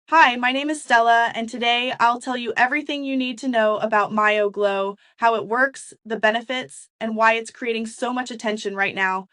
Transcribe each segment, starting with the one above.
Hi, my name is Stella, and today I'll tell you everything you need to know about MyoGlow, how it works, the benefits, and why it's creating so much attention right now.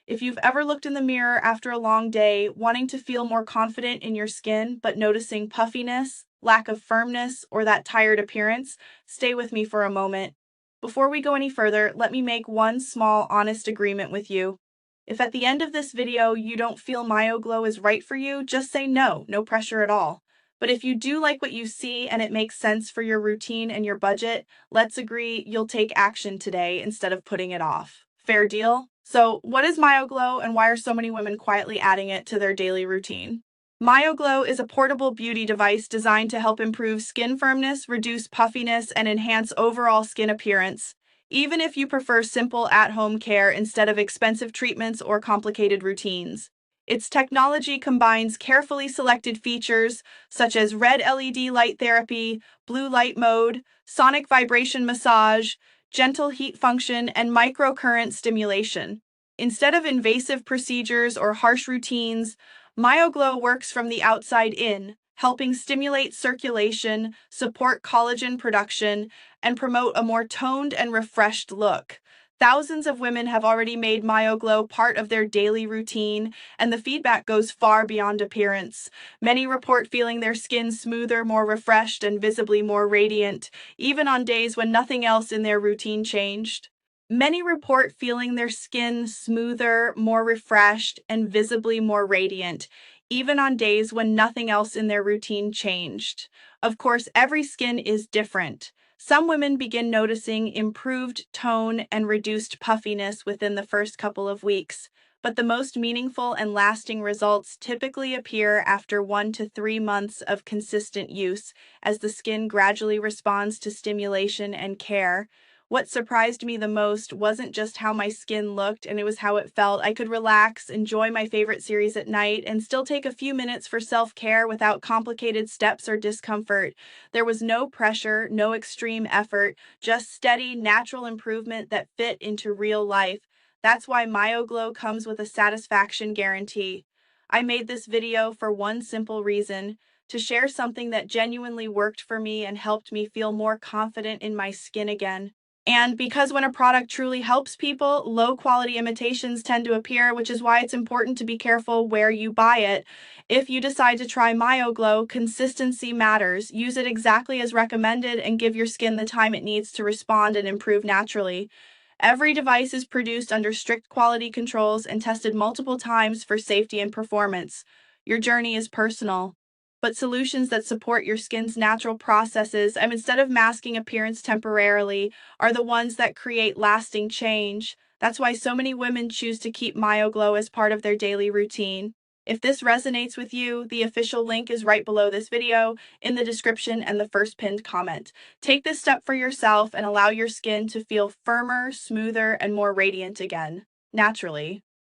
If you've ever looked in the mirror after a long day, wanting to feel more confident in your skin, but noticing puffiness, lack of firmness, or that tired appearance, stay with me for a moment. Before we go any further, let me make one small, honest agreement with you. If at the end of this video you don't feel MyoGlow is right for you, just say no, no pressure at all. But if you do like what you see and it makes sense for your routine and your budget, let's agree you'll take action today instead of putting it off. Fair deal? So, what is MyoGlow and why are so many women quietly adding it to their daily routine? MyoGlow is a portable beauty device designed to help improve skin firmness, reduce puffiness, and enhance overall skin appearance. Even if you prefer simple at-home care instead of expensive treatments or complicated routines. Its technology combines carefully selected features such as red LED light therapy, blue light mode, sonic vibration massage, gentle heat function, and microcurrent stimulation. Instead of invasive procedures or harsh routines, MyoGlow works from the outside in, helping stimulate circulation, support collagen production, and promote a more toned and refreshed look. Thousands of women have already made MyoGlow part of their daily routine, and the feedback goes far beyond appearance. Many report feeling their skin smoother, more refreshed, and visibly more radiant, even on days when nothing else in their routine changed. Many report feeling their skin smoother, more refreshed, and visibly more radiant, even on days when nothing else in their routine changed. Of course, every skin is different. Some women begin noticing improved tone and reduced puffiness within the first couple of weeks, but the most meaningful and lasting results typically appear after 1 to 3 months of consistent use as the skin gradually responds to stimulation and care. What surprised me the most wasn't just how my skin looked, and it was how it felt. I could relax, enjoy my favorite series at night, and still take a few minutes for self-care without complicated steps or discomfort. There was no pressure, no extreme effort, just steady, natural improvement that fit into real life. That's why MyoGlow comes with a satisfaction guarantee. I made this video for one simple reason, to share something that genuinely worked for me and helped me feel more confident in my skin again. And because when a product truly helps people, low quality imitations tend to appear, which is why it's important to be careful where you buy it. If you decide to try MyoGlow, consistency matters. Use it exactly as recommended and give your skin the time it needs to respond and improve naturally. Every device is produced under strict quality controls and tested multiple times for safety and performance. Your journey is personal, but solutions that support your skin's natural processes and instead of masking appearance temporarily are the ones that create lasting change. That's why so many women choose to keep MyoGlow as part of their daily routine. If this resonates with you, the official link is right below this video, in the description and the first pinned comment. Take this step for yourself and allow your skin to feel firmer, smoother, and more radiant again, naturally.